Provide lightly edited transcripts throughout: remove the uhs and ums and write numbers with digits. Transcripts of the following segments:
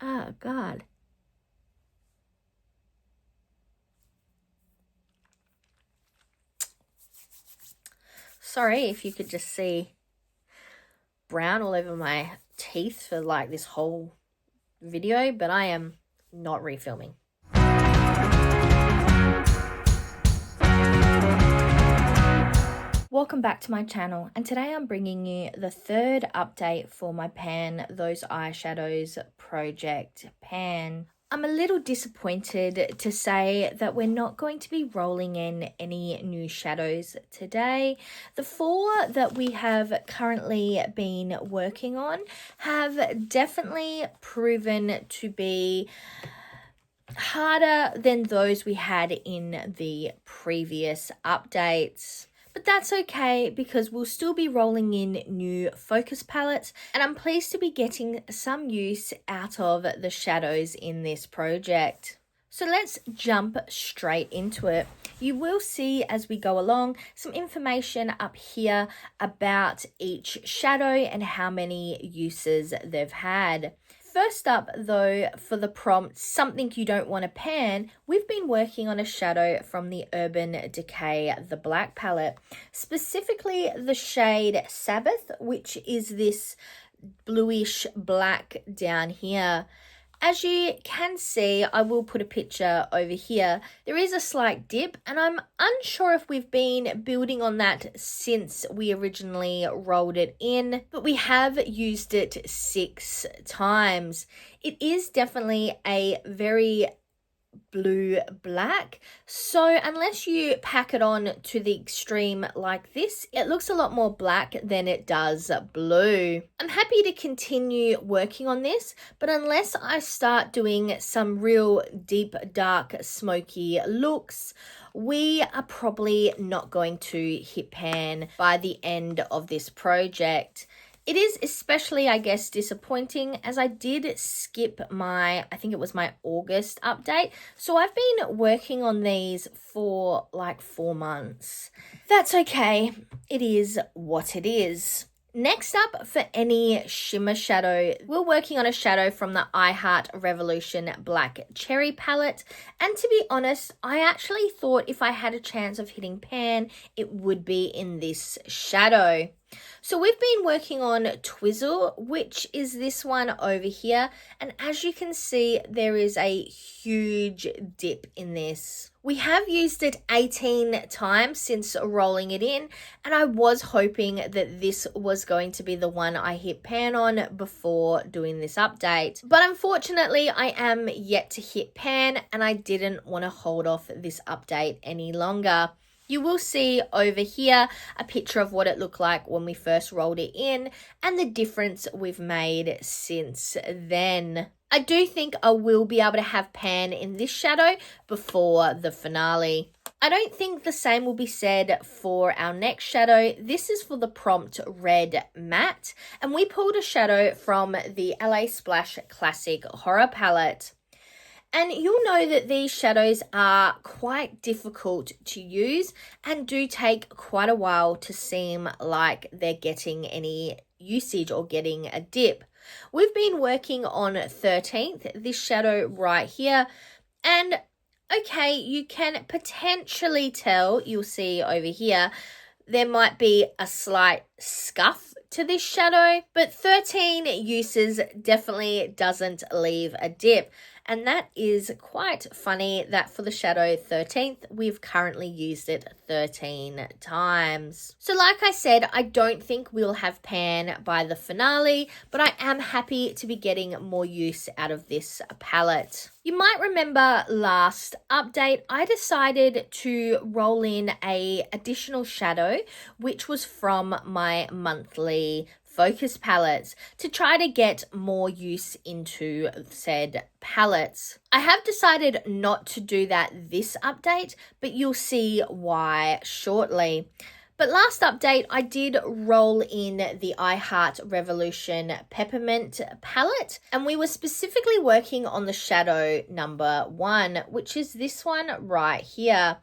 Oh, God. Sorry if you could just see brown all over my teeth for like this whole video, but I am not refilming. Welcome back to my channel, and today I'm bringing you the third update for my Pan Those Eyeshadows project pan. I'm a little disappointed to say that we're not going to be rolling in any new shadows today. The 4 that we have currently been working on have definitely proven to be harder than those we had in the previous updates. But that's okay because we'll still be rolling in new focus palettes, and I'm pleased to be getting some use out of the shadows in this project. So let's jump straight into it. You will see as we go along some information up here about each shadow and how many uses they've had. First up though, for the prompt, something you don't want to pan, we've been working on a shadow from the Urban Decay The Black Palette, specifically the shade Sabbath, which is this bluish black down here. As you can see, I will put a picture over here. There is a slight dip, and I'm unsure if we've been building on that since we originally rolled it in, but we have used it 6 times. It is definitely a very blue black, so unless you pack it on to the extreme like this, it looks a lot more black than it does blue. I'm happy to continue working on this, but unless I start doing some real deep dark smoky looks, we are probably not going to hit pan by the end of this project. It is especially, I guess, disappointing as I did skip I think it was my August update. So I've been working on these for like 4 months. That's okay. It is what it is. Next up, for any shimmer shadow, we're working on a shadow from the I Heart Revolution Black Cherry palette. And to be honest, I actually thought if I had a chance of hitting pan, it would be in this shadow. So we've been working on Twizzle, which is this one over here. And as you can see, there is a huge dip in this. We have used it 18 times since rolling it in, and I was hoping that this was going to be the one I hit pan on before doing this update. But unfortunately, I am yet to hit pan, and I didn't want to hold off this update any longer. You will see over here a picture of what it looked like when we first rolled it in and the difference we've made since then. I do think I will be able to have pan in this shadow before the finale. I don't think the same will be said for our next shadow. This is for the prompt Red Matte, and we pulled a shadow from the LA Splash Classic Horror Palette. And you'll know that these shadows are quite difficult to use and do take quite a while to seem like they're getting any usage or getting a dip. We've been working on 13th, this shadow right here, and okay, you can potentially tell, you'll see over here, there might be a slight scuff to this shadow, but 13 uses definitely doesn't leave a dip. And that is quite funny that for the shadow 13th, we've currently used it 13 times. So like I said, I don't think we'll have pan by the finale, but I am happy to be getting more use out of this palette. You might remember last update, I decided to roll in an additional shadow, which was from my monthly focus palettes to try to get more use into said palettes. I have decided not to do that this update, but you'll see why shortly. But last update, I did roll in the I Heart Revolution Peppermint palette, and we were specifically working on the shadow number 1, which is this one right here.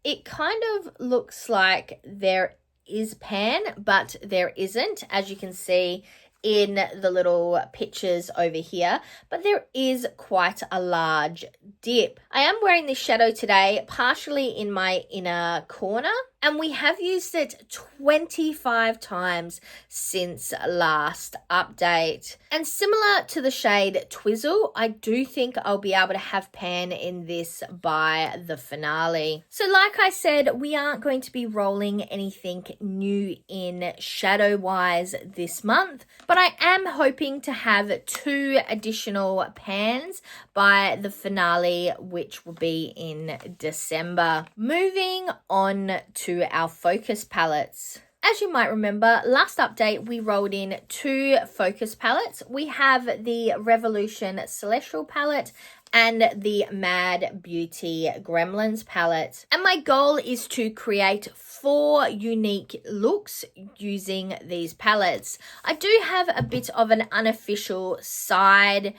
It kind of looks like there is pan, but there isn't. As you can see, in the little pictures over here, but there is quite a large dip. I am wearing this shadow today, partially in my inner corner, and we have used it 25 times since last update. And similar to the shade Twizzle, I do think I'll be able to have pan in this by the finale. So like I said, we aren't going to be rolling anything new in shadow wise this month, but I am hoping to have 2 additional pans by the finale, which will be in December. Moving on to our focus palettes. As you might remember, last update we rolled in 2 focus palettes. We have the Revolution Celestial palette and the Mad Beauty Gremlins palette. And my goal is to create 4 unique looks using these palettes. I do have a bit of an unofficial side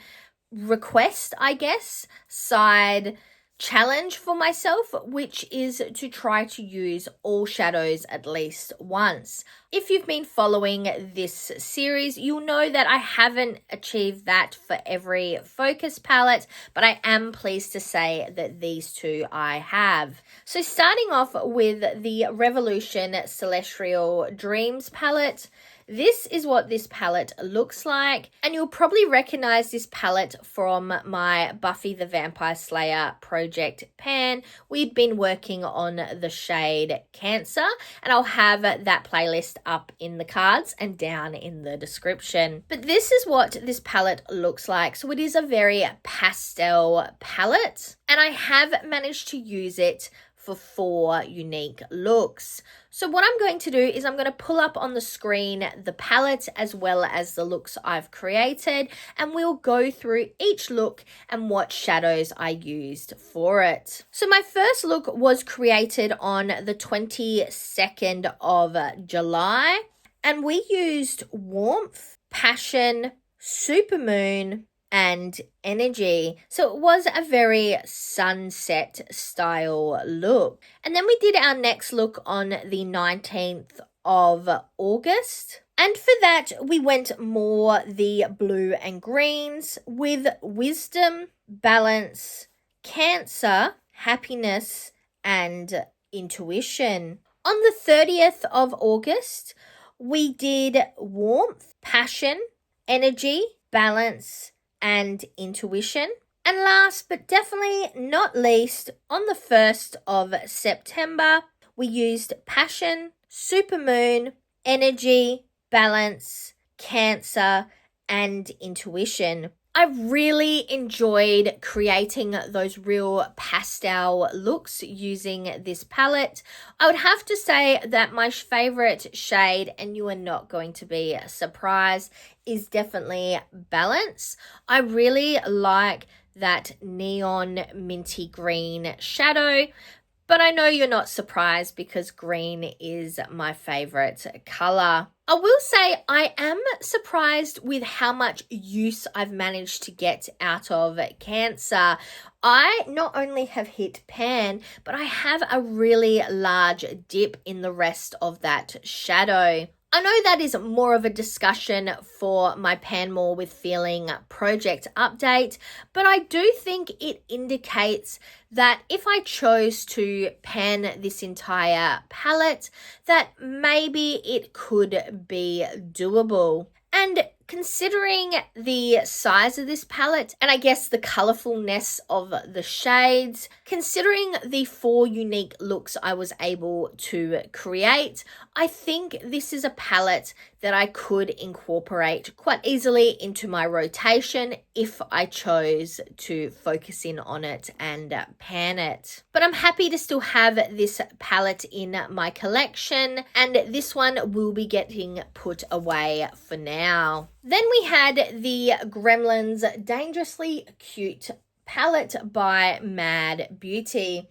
request, I guess, side challenge for myself, which is to try to use all shadows at least once. If you've been following this series, you'll know that I haven't achieved that for every focus palette, but I am pleased to say that these 2 I have. So starting off with the Revolution Celestial Dreams palette, this is what this palette looks like, and you'll probably recognize this palette from my Buffy the Vampire Slayer project pan. We'd been working on the shade Cancer, and I'll have that playlist up in the cards and down in the description. But this is what this palette looks like. So it is a very pastel palette, and I have managed to use it for 4 unique looks. So what I'm going to do is I'm going to pull up on the screen the palette as well as the looks I've created, and we'll go through each look and what shadows I used for it. So my first look was created on the 22nd of July, and we used Warmth, Passion, Supermoon, and Energy. So it was a very sunset style look. And then we did our next look on the 19th of August. And for that, we went more the blue and greens with Wisdom, Balance, Cancer, Happiness, and Intuition. On the 30th of August, we did Warmth, Passion, Energy, Balance, and Intuition. And last but definitely not least, on the 1st of September, we used Passion, Supermoon, Energy, Balance, Cancer, and Intuition. I really enjoyed creating those real pastel looks using this palette. I would have to say that my favorite shade, and you are not going to be surprised, is definitely Balance. I really like that neon minty green shadow, but I know you're not surprised because green is my favorite color. I will say I am surprised with how much use I've managed to get out of Cancer. I not only have hit pan, but I have a really large dip in the rest of that shadow. I know that is more of a discussion for my Pan More with Feeling project update, but I do think it indicates that if I chose to pan this entire palette, that maybe it could be doable. And considering the size of this palette, and I guess the colorfulness of the shades, considering the 4 unique looks I was able to create, I think this is a palette that I could incorporate quite easily into my rotation if I chose to focus in on it and pan it. But I'm happy to still have this palette in my collection, and this one will be getting put away for now. Then we had the Gremlins Dangerously Cute palette by Mad Beauty.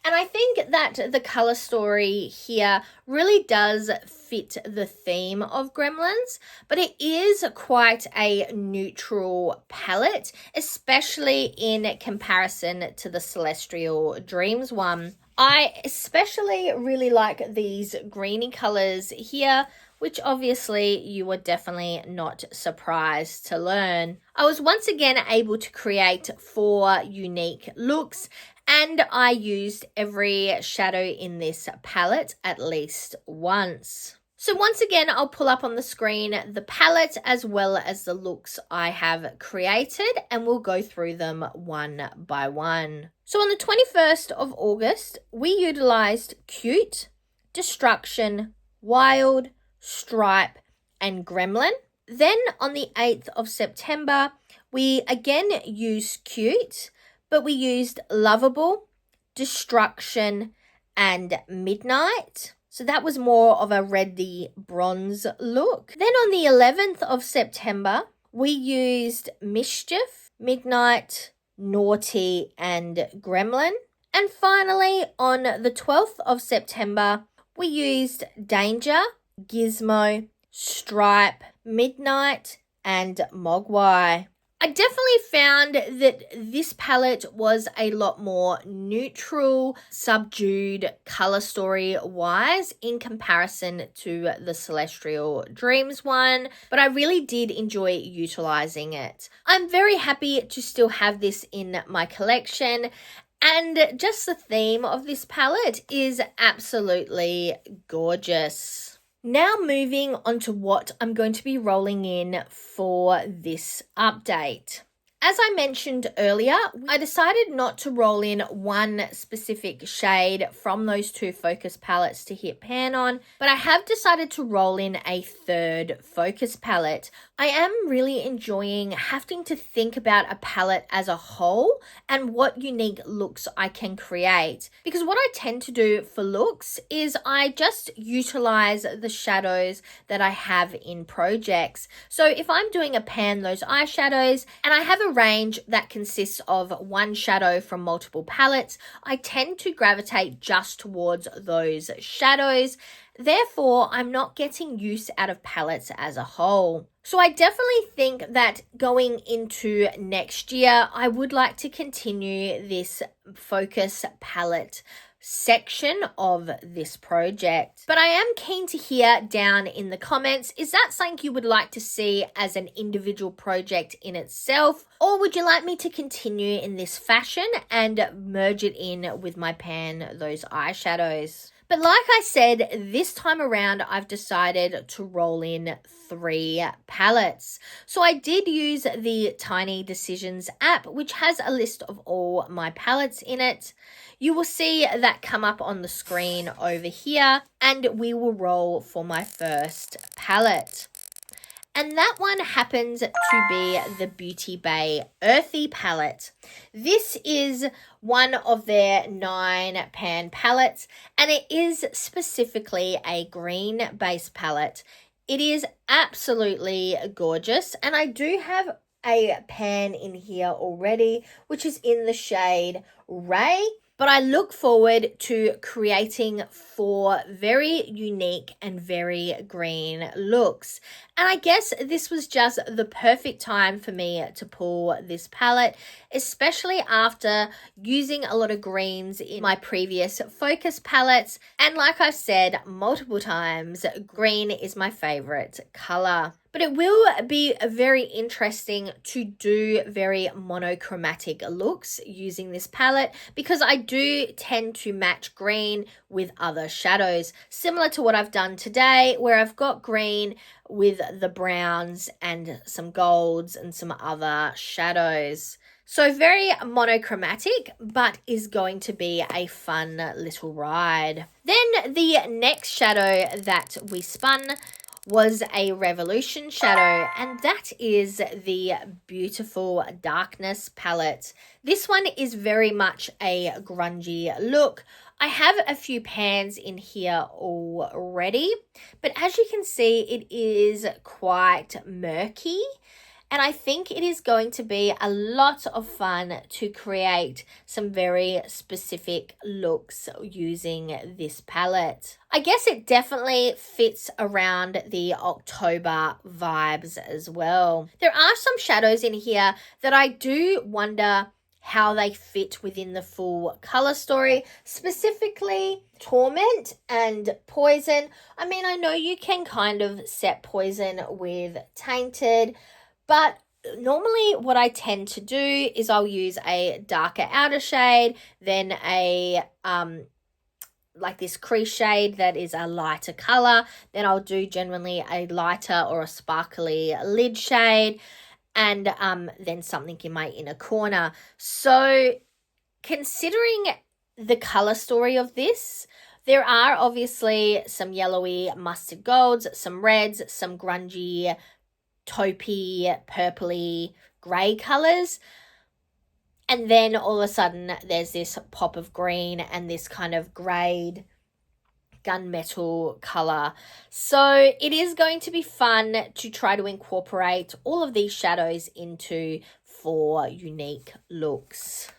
And I think that the color story here really does fit the theme of Gremlins, but it is quite a neutral palette, especially in comparison to the Celestial Dreams one. I especially really like these greeny colors here which obviously you were definitely not surprised to learn. I was once again able to create 4 unique looks, and I used every shadow in this palette at least once. So once again, I'll pull up on the screen the palette as well as the looks I have created, and we'll go through them one by one. So on the 21st of August, we utilized Cute, Destruction, Wild, Stripe, and Gremlin. Then on the 8th of September, we again used Cute, but we used Lovable, Destruction, and Midnight. So that was more of a reddy bronze look. Then on the 11th of September, we used Mischief, Midnight, Naughty, and Gremlin. And finally, on the 12th of September, we used Danger, Gizmo, Stripe, Midnight, and Mogwai. I definitely found that this palette was a lot more neutral, subdued color story wise in comparison to the Celestial Dreams one, but I really did enjoy utilizing it. I'm very happy to still have this in my collection, and just the theme of this palette is absolutely gorgeous. Now moving on to what I'm going to be rolling in for this update. As I mentioned earlier, I decided not to roll in one specific shade from those 2 focus palettes to hit pan on, but I have decided to roll in a 3rd focus palette. I am really enjoying having to think about a palette as a whole and what unique looks I can create. Because what I tend to do for looks is I just utilize the shadows that I have in projects. So if I'm doing a Pan Those Eyeshadows and I have a range that consists of one shadow from multiple palettes, I tend to gravitate just towards those shadows. Therefore, I'm not getting use out of palettes as a whole. So I definitely think that going into next year, I would like to continue this focus palette section of this project. But I am keen to hear down in the comments, is that something you would like to see as an individual project in itself? Or would you like me to continue in this fashion and merge it in with my Pan Those Eyeshadows? But like I said, this time around, I've decided to roll in 3 palettes. So I did use the Tiny Decisions app, which has a list of all my palettes in it. You will see that come up on the screen over here, and we will roll for my first palette. And that one happens to be the Beauty Bay Earthy palette. This is one of their 9 pan palettes, and it is specifically a green base palette. It is absolutely gorgeous, and I do have a pan in here already, which is in the shade Ray. But I look forward to creating 4 very unique and very green looks. And I guess this was just the perfect time for me to pull this palette, especially after using a lot of greens in my previous focus palettes. And like I've said multiple times, green is my favorite color. But it will be very interesting to do very monochromatic looks using this palette, because I do tend to match green with other shadows, similar to what I've done today, where I've got green with the browns and some golds and some other shadows. So very monochromatic, but is going to be a fun little ride. Then the next shadow that we spun was a Revolution shadow, and that is the beautiful Darkness palette. This one is very much a grungy look. I have a few pans in here already, but as you can see, it is quite murky. And I think it is going to be a lot of fun to create some very specific looks using this palette. I guess it definitely fits around the October vibes as well. There are some shadows in here that I do wonder how they fit within the full color story, specifically Torment and Poison. I mean, I know you can kind of set Poison with Tainted, but normally what I tend to do is I'll use a darker outer shade, then a like this crease shade that is a lighter color, then I'll do generally a lighter or a sparkly lid shade, and then something in my inner corner. So considering the color story of this, there are obviously some yellowy mustard golds, some reds, some grungy taupey, purpley, grey colors. And then all of a sudden there's this pop of green and this kind of greyed gunmetal color. So it is going to be fun to try to incorporate all of these shadows into 4 unique looks.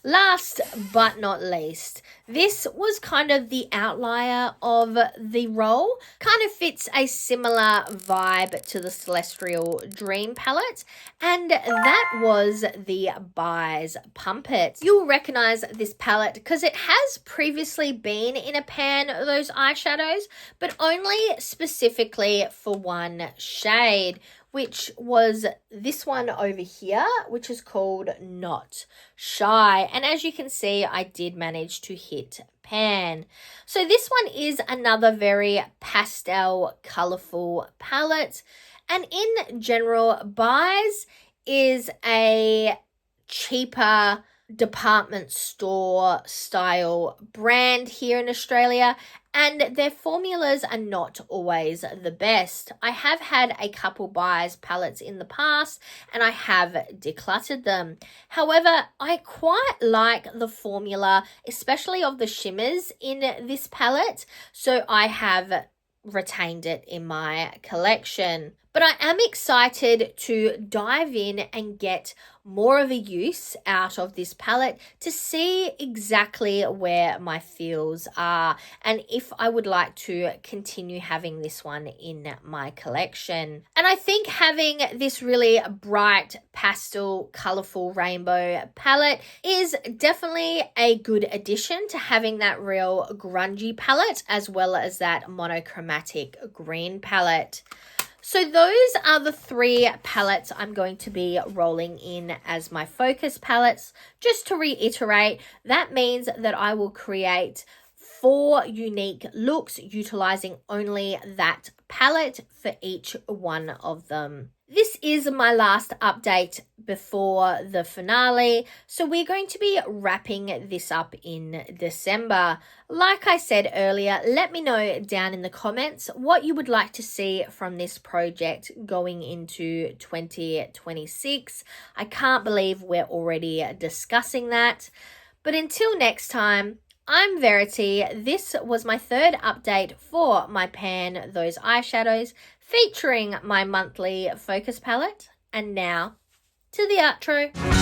Last but not least, this was kind of the outlier of the roll. Kind of fits a similar vibe to the Celestial Dream palette, and that was the BYS Pump It. You'll recognize this palette because it has previously been in a Pan Those Eyeshadows, but only specifically for one shade, which was this one over here, which is called Not Shy. And as you can see, I did manage to hit pan. So this one is another very pastel, colorful palette. And in general, BYS is a cheaper department store style brand here in Australia, and their formulas are not always the best. I have had a couple BYS palettes in the past and I have decluttered them. However, I quite like the formula, especially of the shimmers in this palette, so I have retained it in my collection. But I am excited to dive in and get more of a use out of this palette to see exactly where my feels are and if I would like to continue having this one in my collection. And I think having this really bright pastel colorful rainbow palette is definitely a good addition to having that real grungy palette as well as that monochromatic green palette. So those are the 3 palettes I'm going to be rolling in as my focus palettes. Just to reiterate, that means that I will create 4 unique looks utilizing only that palette for each one of them. This is my last update before the finale, so we're going to be wrapping this up in December. Like I said earlier, let me know down in the comments what you would like to see from this project going into 2026. I can't believe we're already discussing that. But until next time, I'm Verity. This was my 3rd update for my Pan Those Eyeshadows, featuring my monthly focus palette. And now to the outro.